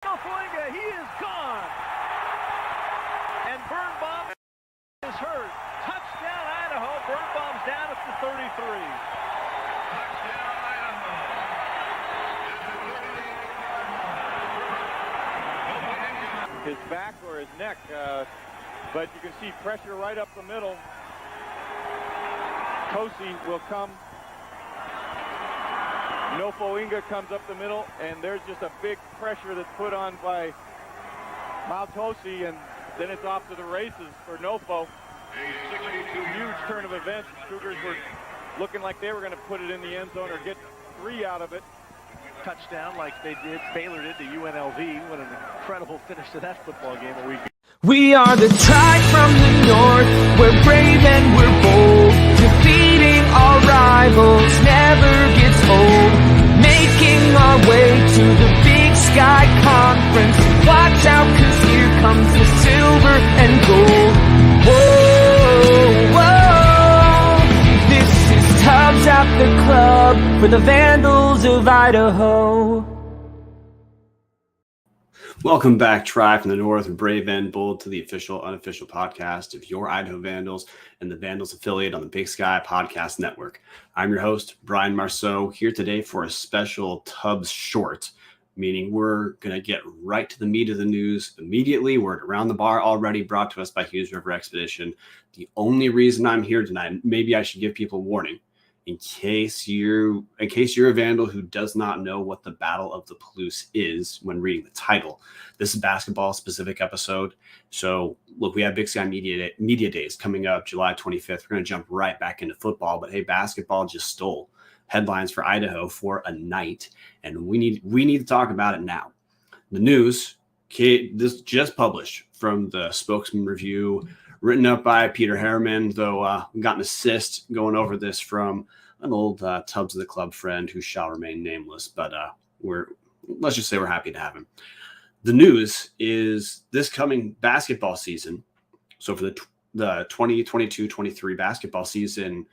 He is gone. And Birnbaum is hurt. Touchdown, Idaho. Birnbaum's down at the 33. Touchdown, Idaho. His back or his neck, but you can see pressure right up the middle. Tosi will come. Nofoinga comes up the middle, and there's just a big pressure that's put on by Tosi, and then it's off to the races for Nofo. Huge turn of events. Cougars were looking like they were going to put it in the end zone or get 3 out of it. Touchdown like they did, Baylor did to UNLV. What an incredible finish to that football game a week. We are the tide from the north, we're brave and we're bold. Defeating our rivals never gets old. Making our way to the Big Sky Conference. Watch out, 'cause here comes the silver and gold. Whoa, whoa. This is Tubbs at the club for the Vandals of Idaho. Welcome back, Tribe from the North, and Brave and Bold, to the official, unofficial podcast of your Idaho Vandals and the Vandals affiliate on the Big Sky Podcast Network. I'm your host, Brian Marceau, here today for a special Tubbs short, meaning we're going to get right to the meat of the news immediately. We're at Around the Bar already, brought to us by Hughes River Expedition. The only reason I'm here tonight, maybe I should give people a warning. In case you're a Vandal who does not know what the Battle of the Palouse is when reading the title, this is a basketball-specific episode. So, look, we have Big Sky Media Days coming up July 25th. We're going to jump right back into football. But, hey, basketball just stole headlines for Idaho for a night, and we need to talk about it now. The news, this just published from the Spokesman Review, written up by Peter Harriman, though we got an assist going over this from an old Tubbs of the Club friend who shall remain nameless, but let's just say we're happy to have him. The news is this coming basketball season, so for the 2022-23 basketball season,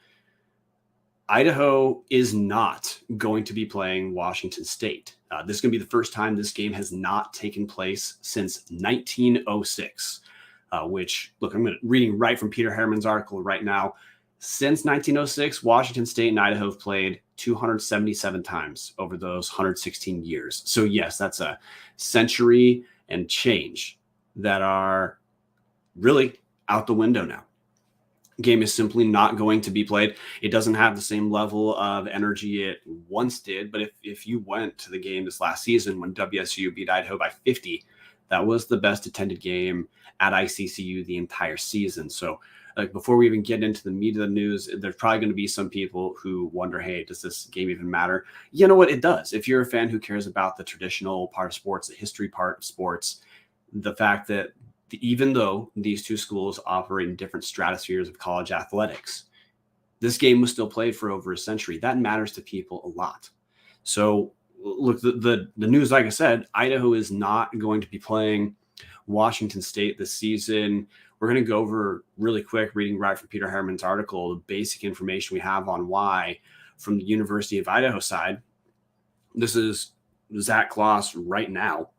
Idaho is not going to be playing Washington State. This is going to be the first time this game has not taken place since 1906. Which, look, I'm reading right from Peter Harriman's article right now. Since 1906, Washington State and Idaho have played 277 times over those 116 years. So, yes, that's a century and change that are really out the window now. Game is simply not going to be played. It doesn't have the same level of energy it once did, but if you went to the game this last season when WSU beat Idaho by 50, that was the best attended game at ICCU the entire season. So before we even get into the meat of the news, there's probably going to be some people who wonder, hey, does this game even matter? You know what? It does. If you're a fan who cares about the traditional part of sports, the history part of sports, the fact that even though these two schools operate in different stratospheres of college athletics, this game was still played for over a century. That matters to people a lot. So look, the news, like I said, Idaho is not going to be playing Washington State this season. We're going to go over really quick, reading right from Peter Harriman's article, the basic information we have on why from the University of Idaho side. This is Zach Kloss right now.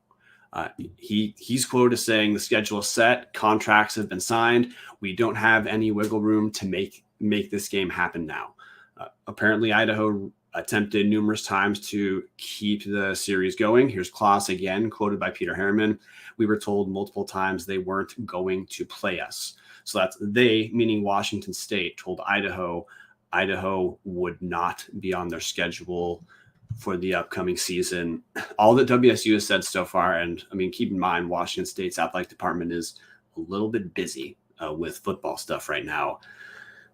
He's quoted as saying the schedule is set, contracts have been signed. We don't have any wiggle room to make this game happen now. Apparently, Idaho attempted numerous times to keep the series going. Here's Kloss again, quoted by Peter Harriman. We were told multiple times they weren't going to play us. So that's they, meaning Washington State, told Idaho would not be on their schedule for the upcoming season. All that WSU has said so far, and I mean, keep in mind, Washington State's athletic department is a little bit busy with football stuff right now.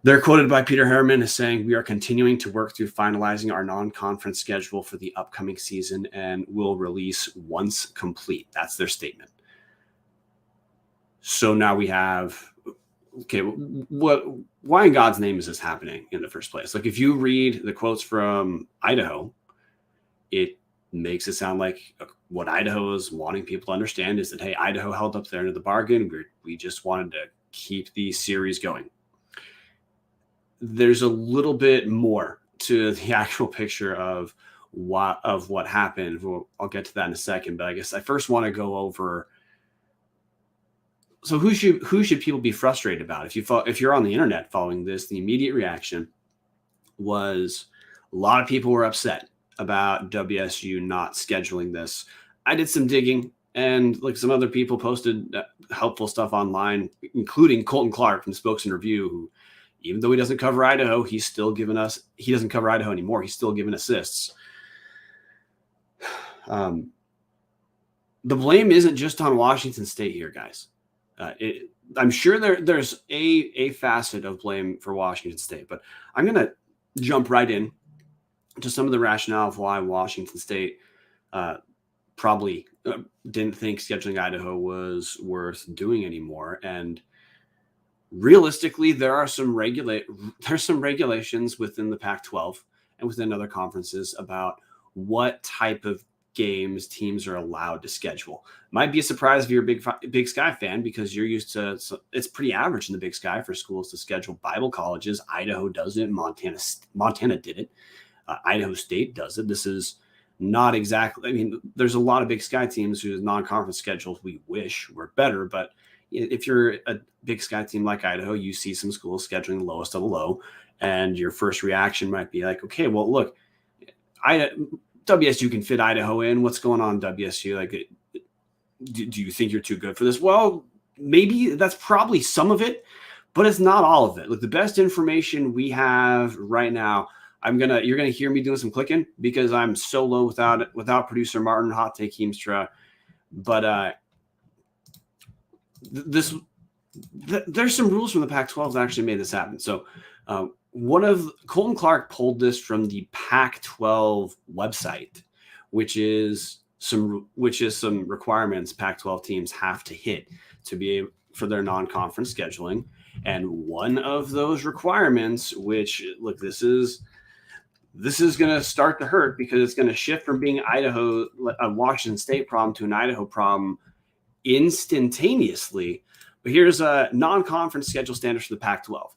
They're quoted by Peter Harriman as saying, we are continuing to work through finalizing our non-conference schedule for the upcoming season and will release once complete. That's their statement. So now we have, okay, why in God's name is this happening in the first place? Like, if you read the quotes from Idaho, it makes it sound like what Idaho is wanting people to understand is that, hey, Idaho held up their end of the bargain. We just wanted to keep the series going. There's a little bit more to the actual picture of what happened. I'll get to that in a second, but I guess I first want to go over. So who should people be frustrated about? If you're on the internet following this, the immediate reaction was a lot of people were upset about WSU not scheduling this. I did some digging, and like some other people posted helpful stuff online, including Colton Clark from Spokes and Review, who, even though he doesn't cover Idaho, he doesn't cover Idaho anymore. He's still giving assists. The blame isn't just on Washington State here, guys. I'm sure there's a facet of blame for Washington State, but I'm going to jump right in to some of the rationale of why Washington State probably didn't think scheduling Idaho was worth doing anymore. And realistically, there's some regulations within the Pac-12 and within other conferences about what type of games teams are allowed to schedule. Might be a surprise if you're a Big Sky fan, because you're used to, it's pretty average in the Big Sky for schools to schedule Bible colleges. Idaho does it. Montana did it. Idaho State does it. This is not exactly, I mean, there's a lot of Big Sky teams whose non-conference schedules we wish were better, but if you're a Big Sky team like Idaho, you see some schools scheduling the lowest of the low, and your first reaction might be like, okay, well, look, WSU can fit Idaho in. What's going on, WSU? Like, do you think you're too good for this? Well, maybe that's probably some of it, but it's not all of it. Like, the best information we have right now, you're gonna hear me doing some clicking because I'm solo without producer Martin, Hot Take Heemstra. But there's some rules from the Pac-12 that actually made this happen. So Colton Clark pulled this from the Pac-12 website, which is some requirements Pac-12 teams have to hit to be able for their non-conference scheduling. And one of those requirements, which, look, this is going to start to hurt because it's going to shift from being a Washington State problem to an Idaho problem instantaneously. But here's a non-conference schedule standards for the Pac-12.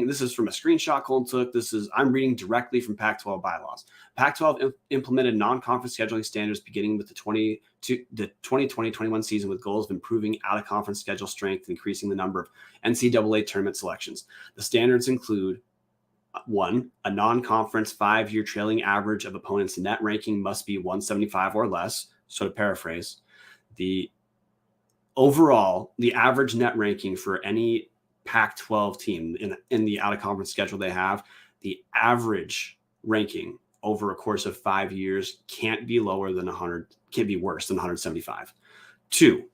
This is from a screenshot Colton took. I'm reading directly from Pac-12 bylaws. Pac-12 implemented non-conference scheduling standards beginning with the 2020-21 season with goals of improving out-of-conference schedule strength and increasing the number of NCAA tournament selections. The standards include: 1, a non-conference 5-year trailing average of opponents' net ranking must be 175 or less. So to paraphrase, the average net ranking for any Pac-12 team in the out-of-conference schedule they have, the average ranking over a course of 5 years can't be worse than 175. 2,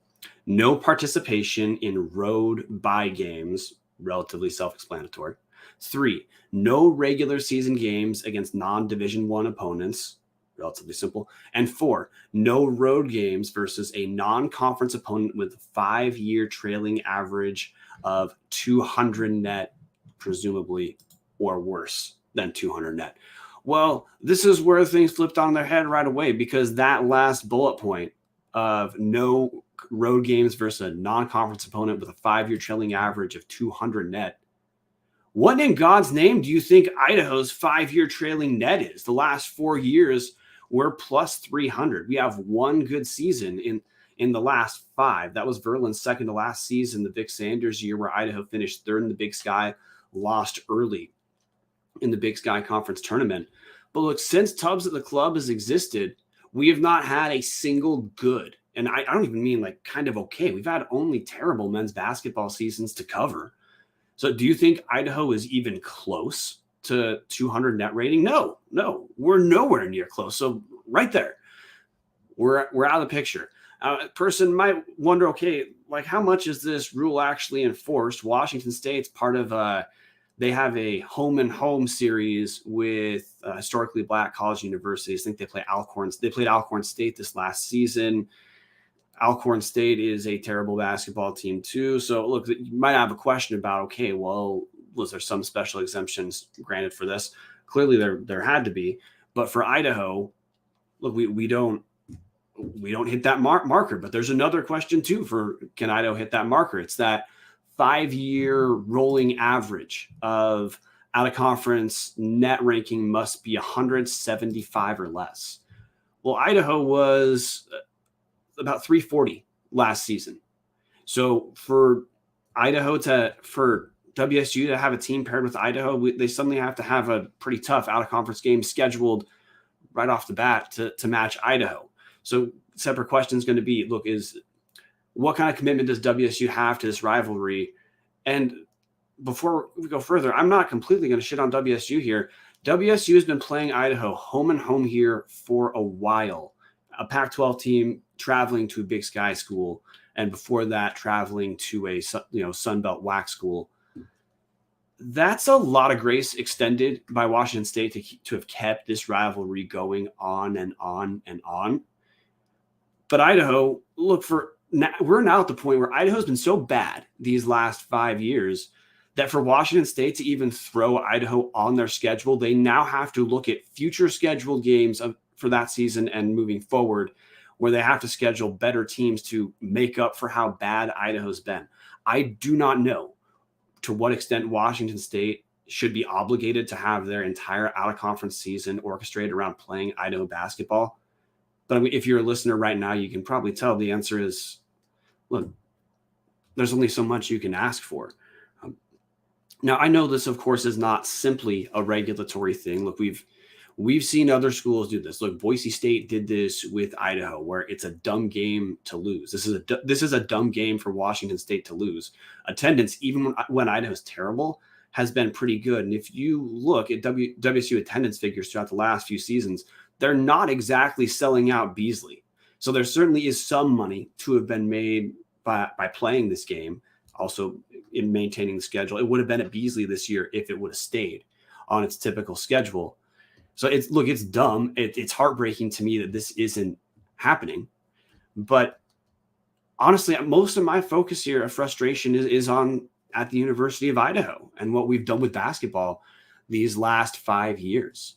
no participation in road bye games, relatively self-explanatory. 3, no regular season games against non-Division I opponents, relatively simple. And 4, no road games versus a non-conference opponent with 5-year trailing average of 200 net, presumably, or worse than 200 net. Well, this is where things flipped on their head right away, because that last bullet point of no road games versus a non-conference opponent with a 5-year trailing average of 200 net. What in God's name do you think Idaho's 5-year trailing net is? The last 4 years, we're plus 300. We have one good season in the last 5. That was Verlin's second to last season, the Vic Sanders year, where Idaho finished third in the Big Sky, lost early in the Big Sky Conference tournament. But look, since Tubbs at the club has existed, we have not had a single good, and I don't even mean like kind of okay. We've had only terrible men's basketball seasons to cover. So do you think Idaho is even close to 200 net rating? No, we're nowhere near close. So right there, we're out of the picture. A person might wonder, okay, like how much is this rule actually enforced? Washington State's part of they have a home and home series with historically black college universities. I think they played Alcorn State this last season. Alcorn State is a terrible basketball team too. So look, you might have a question about, okay, well, was there some special exemptions granted for this? Clearly there had to be, but for Idaho, look, we don't hit that marker, but there's another question too for can Idaho hit that marker? It's that 5-year rolling average of out of conference net ranking must be 175 or less. Well, Idaho was about 340 last season. So for WSU to have a team paired with Idaho, they suddenly have to have a pretty tough out of conference game scheduled right off the bat to match Idaho. So separate question is going to be, look, what kind of commitment does WSU have to this rivalry? And before we go further, I'm not completely going to shit on WSU here. WSU has been playing Idaho home and home here for a while. A Pac-12 team traveling to a Big Sky school, and before that, traveling to a Sun Belt WAC school. That's a lot of grace extended by Washington State to have kept this rivalry going on and on and on. But Idaho, we're now at the point where Idaho's been so bad these last 5 years that for Washington State to even throw Idaho on their schedule, they now have to look at future scheduled games for that season and moving forward, where they have to schedule better teams to make up for how bad Idaho's been. I do not know to what extent Washington State should be obligated to have their entire out-of-conference season orchestrated around playing Idaho basketball. But I mean, if you're a listener right now, you can probably tell the answer is, look, there's only so much you can ask for. Now, I know this, of course, is not simply a regulatory thing. Look, we've seen other schools do this. Look, Boise State did this with Idaho, where it's a dumb game to lose. This is a dumb game for Washington State to lose. Attendance, even when Idaho's terrible, has been pretty good. And if you look at WSU attendance figures throughout the last few seasons, they're not exactly selling out Beasley. So there certainly is some money to have been made by playing this game. Also, in maintaining the schedule, it would have been at Beasley this year if it would have stayed on its typical schedule. So it's dumb. It's heartbreaking to me that this isn't happening. But honestly, most of my focus here of frustration is on at the University of Idaho and what we've done with basketball these last 5 years.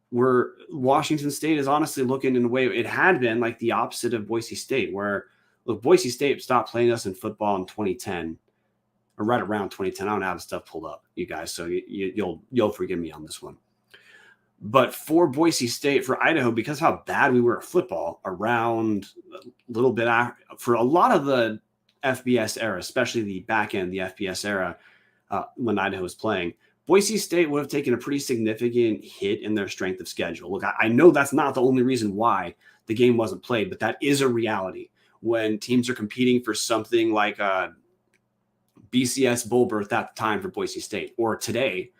Where Washington State is honestly looking in a way it had been like the opposite of Boise State, where look, Boise State stopped playing us in football in 2010, or right around 2010. I don't have stuff pulled up, you guys, so you'll forgive me on this one. But for Boise State, for Idaho, because how bad we were at football around a little bit for a lot of the FBS era, especially the back end, the FBS era, when Idaho was playing, Boise State would have taken a pretty significant hit in their strength of schedule. Look, I know that's not the only reason why the game wasn't played, but that is a reality. When teams are competing for something like a BCS bowl berth at the time for Boise State, or today,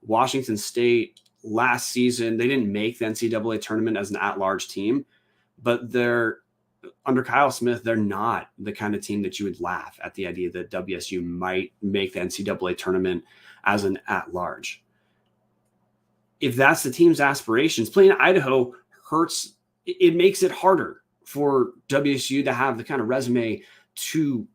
Washington State last season, they didn't make the NCAA tournament as an at-large team, but they're under Kyle Smith, they're not the kind of team that you would laugh at the idea that WSU might make the NCAA tournament as an at-large. If that's the team's aspirations, playing Idaho hurts. It makes it harder for WSU to have the kind of resume to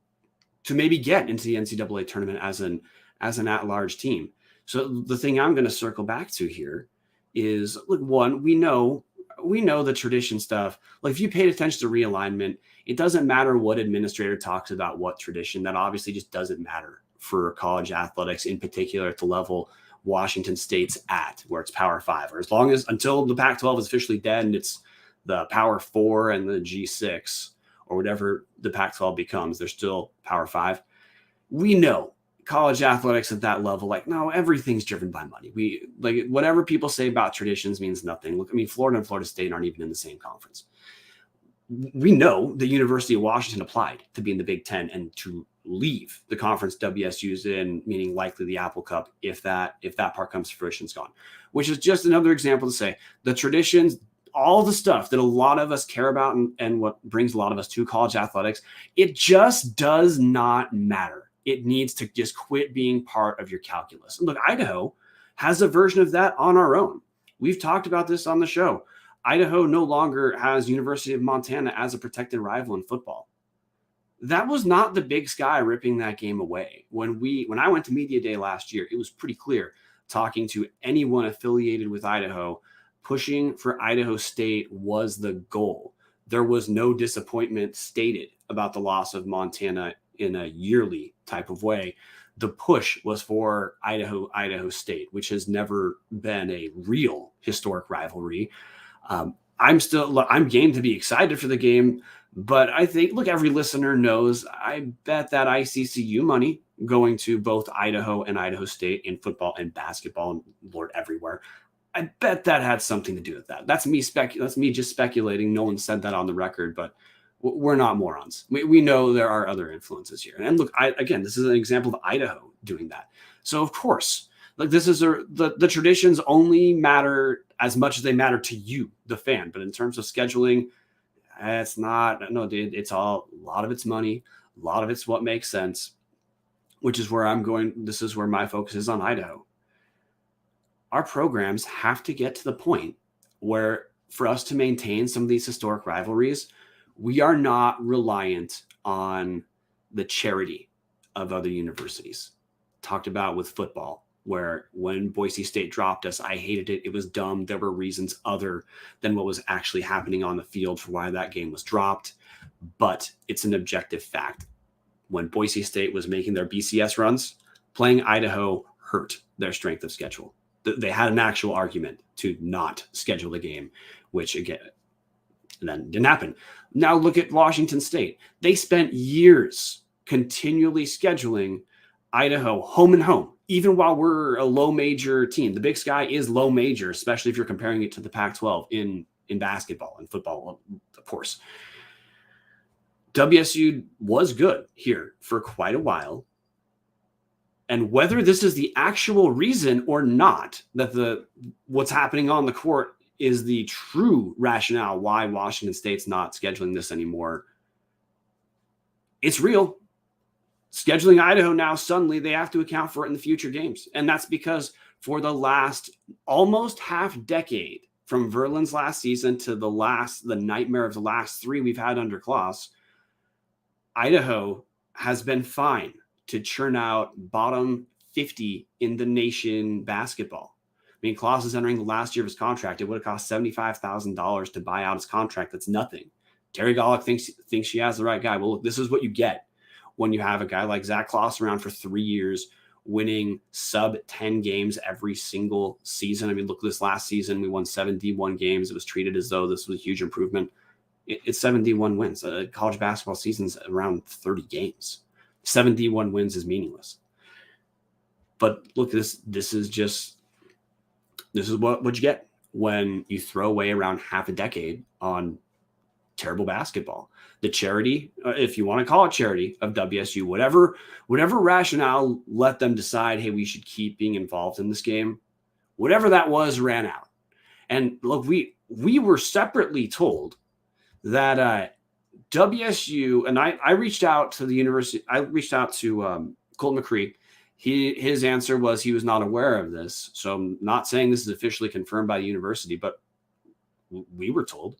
maybe get into the NCAA tournament as an at-large team. So the thing I'm going to circle back to here is, look, one, we know the tradition stuff. Like, if you paid attention to realignment, it doesn't matter what administrator talks about what tradition. That obviously just doesn't matter for college athletics, in particular at the level Washington State's at, where it's Power 5, or until the Pac-12 is officially dead and it's the Power 4 and the G6 or whatever the Pac-12 becomes, they're still Power 5. We know college athletics at that level, like, no, everything's driven by money. We like whatever people say about traditions means nothing. Look, I mean, Florida and Florida State aren't even in the same conference. We know the University of Washington applied to be in the Big Ten and to leave the conference WSU's in, meaning likely the Apple Cup, if that part comes to fruition, is gone. Which is just another example to say the traditions, all the stuff that a lot of us care about and what brings a lot of us to college athletics, it just does not matter. It needs to just quit being part of your calculus. And look, Idaho has a version of that on our own. We've talked about this on the show. Idaho no longer has University of Montana as a protected rival in football. That was not the Big Sky ripping that game away. When I went to Media Day last year, it was pretty clear, talking to anyone affiliated with Idaho, pushing for Idaho State was the goal. There was no disappointment stated about the loss of Montana in a yearly type of way. The push was for Idaho State, which has never been a real historic rivalry. I'm game to be excited for the game, but I think, look, every listener knows, I bet that ICCU money going to both Idaho and Idaho State in football and basketball, and Lord, everywhere, I bet that had something to do with that. That's me just speculating. No one said that on the record, but we're not morons. We know there are other influences here. And look, again, this is an example of Idaho doing that. So of course, like, this is the traditions only matter as much as they matter to you, the fan. But in terms of scheduling, it's not. No, dude, it's all, a lot of it's money. A lot of it's what makes sense, which is where I'm going. This is where my focus is on Idaho. Our programs have to get to the point where, for us to maintain some of these historic rivalries, we are not reliant on the charity of other universities. Talked about with football, where when Boise State dropped us, I hated it. It was dumb. There were reasons other than what was actually happening on the field for why that game was dropped. But it's an objective fact. When Boise State was making their BCS runs, playing Idaho hurt their strength of schedule. They had an actual argument to not schedule the game, which again, then didn't happen. Now look at Washington State. They spent years continually scheduling Idaho home and home, even while we're a low major team. The Big Sky is low major, especially if you're comparing it to the Pac-12 in basketball and football, of course. WSU was good here for quite a while. And whether this is the actual reason or not that what's happening on the court is the true rationale why Washington State's not scheduling this anymore, it's real. Scheduling Idaho now, suddenly they have to account for it in the future games. And that's because for the last almost half decade, from Verlin's last season to the nightmare of the last three we've had under Kloss, Idaho has been fine to churn out bottom 50 in the nation basketball. I mean, Kloss is entering the last year of his contract. It would have cost $75,000 to buy out his contract. That's nothing. Terry Gollick thinks she has the right guy. Well, look, this is what you get when you have a guy like Zach Kloss around for 3 years, winning sub 10 games every single season. I mean, look, this last season, we won 7 D1 games. It was treated as though this was a huge improvement. It's 7 D1 wins. A college basketball season's around 30 games. 7 D1 wins is meaningless. But look, this is what you get when you throw away around half a decade on terrible basketball. The charity, if you want to call it charity, of WSU, whatever rationale let them decide, hey, we should keep being involved in this game, whatever that was, ran out. And look, we were separately told that WSU, and I reached out to the university. I reached out to Colton McCree. His answer was he was not aware of this. So I'm not saying this is officially confirmed by the university, but we were told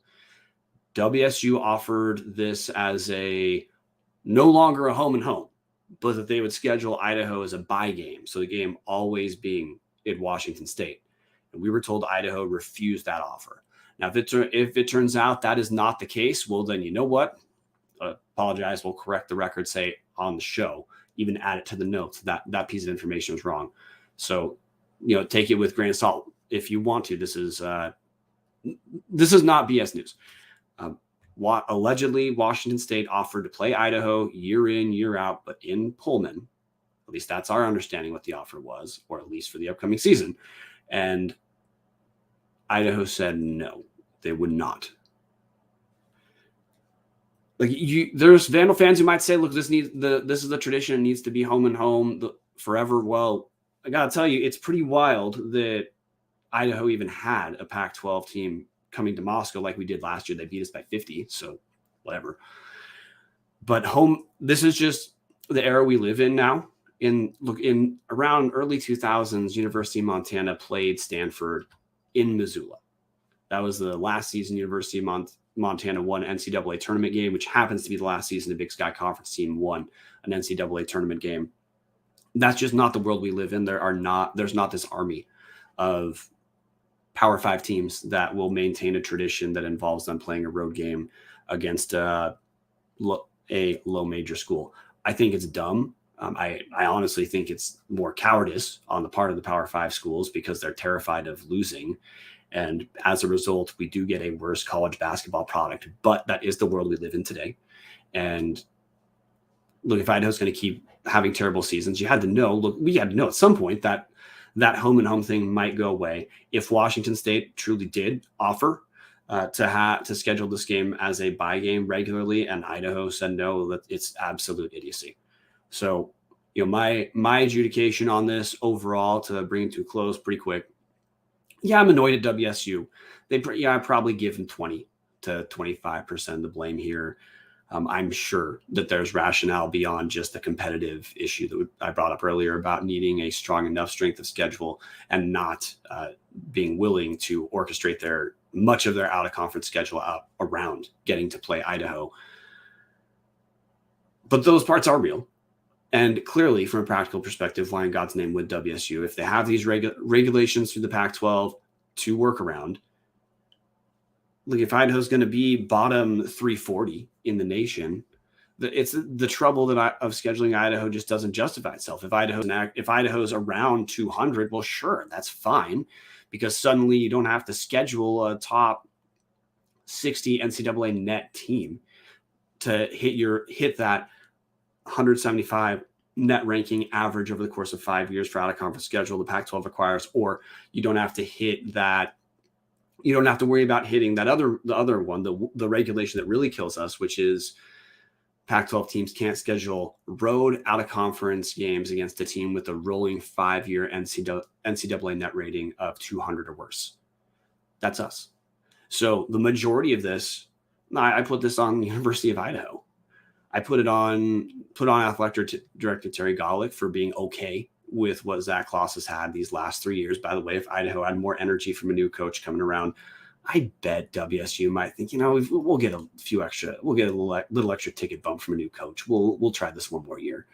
WSU offered this as no longer a home and home, but that they would schedule Idaho as a bye game. So the game always being in Washington State. And we were told Idaho refused that offer. Now, if it turns out that is not the case, well, then you know what? Apologize. We'll correct the record, say on the show, even add it to the notes that piece of information was wrong. So, take it with a grain of salt if you want to. This is not BS news. Allegedly, Washington State offered to play Idaho year in, year out, but in Pullman. At least that's our understanding what the offer was, or at least for the upcoming season. And Idaho said no, they would not. There's Vandal fans who might say, look, this is the tradition, it needs to be home and home forever. Well, I gotta tell you, it's pretty wild that Idaho even had a Pac-12 team coming to Moscow like we did last year. They beat us by 50, so whatever. But this is just the era we live in now. In around early 2000s, University of Montana played Stanford in Missoula. That was the last season University of Montana won an NCAA tournament game, which happens to be the last season the Big Sky Conference team won an NCAA tournament game. That's just not the world we live in. There's not this army of Power 5 teams that will maintain a tradition that involves them playing a road game against a low major school. I think it's dumb. I honestly think it's more cowardice on the part of the Power 5 schools because they're terrified of losing. And as a result, we do get a worse college basketball product. But that is the world we live in today. And look, if Idaho's going to keep having terrible seasons, we had to know at some point that home and home thing might go away. If Washington State truly did offer to schedule this game as a bye game regularly, and Idaho said no, that it's absolute idiocy. So, my adjudication on this overall, to bring it to a close pretty quick. Yeah, I'm annoyed at WSU. I probably give them 20 to 25% of the blame here. I'm sure that there's rationale beyond just the competitive issue that I brought up earlier about needing a strong enough strength of schedule and not being willing to orchestrate much of their out-of-conference schedule out around getting to play Idaho. But those parts are real. And clearly, from a practical perspective, why in God's name would WSU, if they have these regulations through the Pac-12 to work around, look, if Idaho's going to be bottom 340 in the nation, it's the trouble of scheduling Idaho just doesn't justify itself. If Idaho's around 200, well, sure, that's fine, because suddenly you don't have to schedule a top 60 NCAA net team to hit that 175 net ranking average over the course of 5 years for out-of-conference schedule the Pac-12 requires, or you don't have to hit that. You don't have to worry about hitting the other one, the regulation that really kills us, which is Pac-12 teams can't schedule road out-of-conference games against a team with a rolling 5-year NCAA net rating of 200 or worse. That's us. So the majority of this, I put this on the University of Idaho. I put on athletic director Terry Golick for being okay with what Zach Kloss has had these last 3 years. By the way, if Idaho had more energy from a new coach coming around, I bet WSU might think, we'll get a little extra ticket bump from a new coach. We'll try this one more year.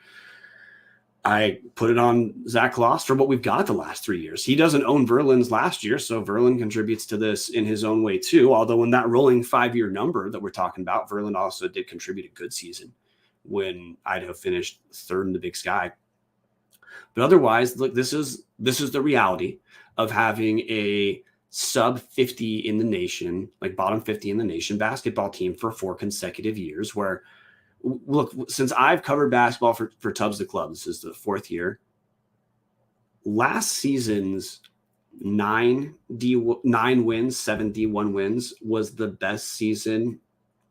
I put it on Zach Kloss for what we've got the last 3 years. He doesn't own Verlin's last year, so Verlin contributes to this in his own way too. Although in that rolling 5-year number that we're talking about, Verlin also did contribute a good season when Idaho finished third in the Big Sky. But otherwise, look, this is the reality of having a sub 50 in the nation, like bottom 50 in the nation basketball team for 4 consecutive years, where, look, since I've covered basketball for Tubbs the Club, this is the 4th year. Last season's 9 wins, 7 D1 wins was the best season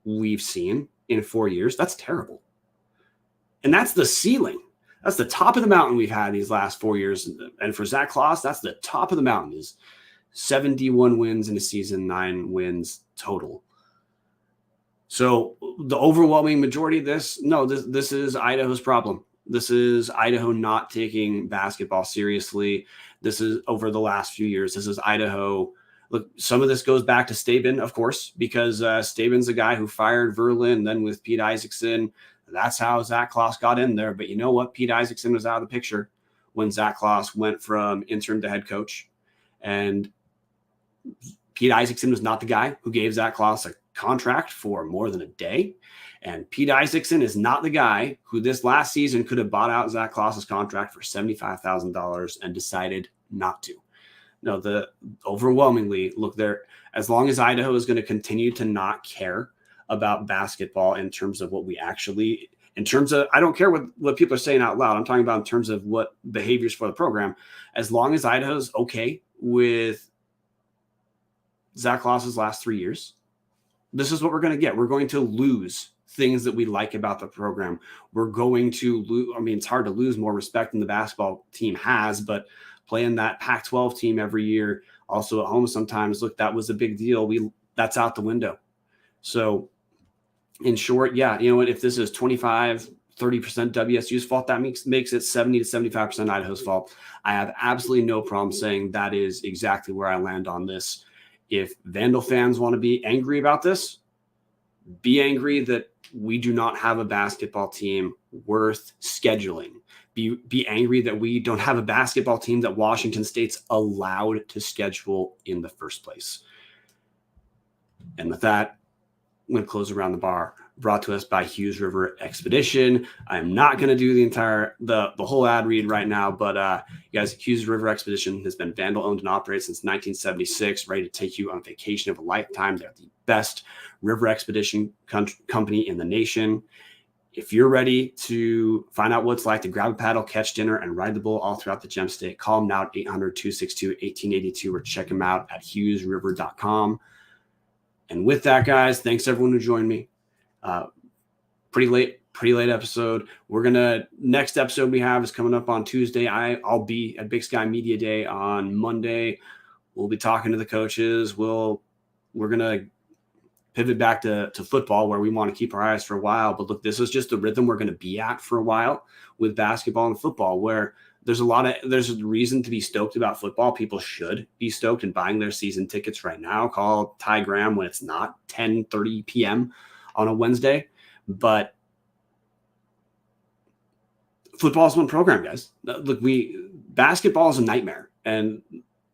we've seen in 4 years. That's terrible. And that's the ceiling. That's the top of the mountain we've had these last 4 years. And for Zach Kloss, that's the top of the mountain, is 7 D1 wins in a season, 9 wins total. So the overwhelming majority of this is Idaho's problem. This is Idaho not taking basketball seriously. This is over the last few years. This is Idaho. Look, some of this goes back to Staben, of course, because Staben's the guy who fired Verlin, then with Pete Isaacson. That's how Zach Kloss got in there. But you know what? Pete Isaacson was out of the picture when Zach Kloss went from intern to head coach. And Pete Isaacson was not the guy who gave Zach Kloss a contract for more than a day. And Pete Isaacson is not the guy who this last season could have bought out Zach Kloss's contract for $75,000 and decided not to. No, overwhelmingly, look, there, as long as Idaho is going to continue to not care about basketball in terms of what we actually, in terms of, I don't care what people are saying out loud. I'm talking about in terms of what behaviors for the program. As long as Idaho's okay with Zach Kloss's last 3 years, this is what we're going to get. We're going to lose things that we like about the program. We're going to lose. I mean, it's hard to lose more respect than the basketball team has, but playing that Pac-12 team every year, also at home sometimes, look, that was a big deal. That's out the window. So in short, yeah, you know what? If this is 25, 30% WSU's fault, that makes it 70 to 75% Idaho's fault. I have absolutely no problem saying that is exactly where I land on this. If Vandal fans want to be angry about this, be angry that we do not have a basketball team worth scheduling. Be angry that we don't have a basketball team that Washington State's allowed to schedule in the first place. And with that, I'm going to close around the bar. brought to us by Hughes River Expedition. I'm not going to do the whole ad read right now, but you guys, Hughes River Expedition has been Vandal owned and operated since 1976, ready to take you on a vacation of a lifetime. They're the best river expedition company in the nation. If you're ready to find out what it's like to grab a paddle, catch dinner, and ride the bull all throughout the Gem State, call them now at 800-262-1882 or check them out at hughesriver.com. And with that, guys, thanks everyone who joined me. Pretty late episode. Next episode we have is coming up on Tuesday. I'll be at Big Sky Media Day on Monday. We'll be talking to the coaches. We're going to pivot back to football, where we want to keep our eyes for a while. But look, this is just the rhythm we're going to be at for a while with basketball and football, where there's a reason to be stoked about football. People should be stoked and buying their season tickets right now. Call Ty Graham when it's not 10:30 p.m. on a Wednesday. But football is one program, guys. Look, basketball is a nightmare, and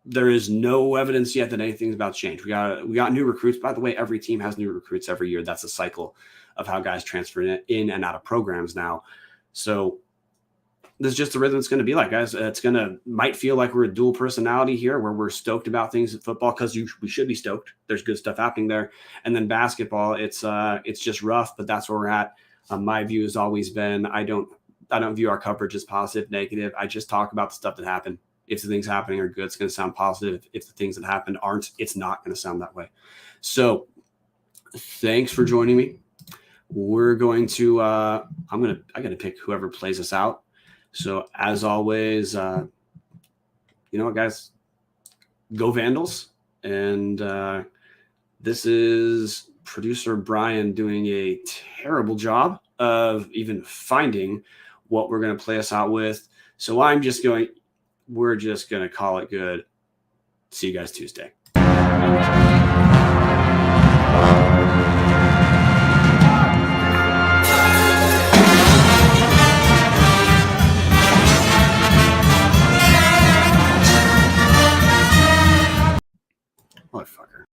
there is no evidence yet that anything's about to change. We got new recruits. By the way, every team has new recruits every year. That's a cycle of how guys transfer in and out of programs now. So this is just the rhythm it's going to be like, guys. Might feel like we're a dual personality here, where we're stoked about things at football because we should be stoked. There's good stuff happening there. And then basketball, it's just rough, but that's where we're at. My view has always been, I don't view our coverage as positive, negative. I just talk about the stuff that happened. If the things happening are good, it's going to sound positive. If the things that happened aren't, it's not going to sound that way. So thanks for joining me. We're going to, I got to pick whoever plays us out. So as always, you know what, guys, go Vandals. And this is producer Brian doing a terrible job of even finding what we're going to play us out with. So we're just going to call it good. See you guys Tuesday. Motherfucker.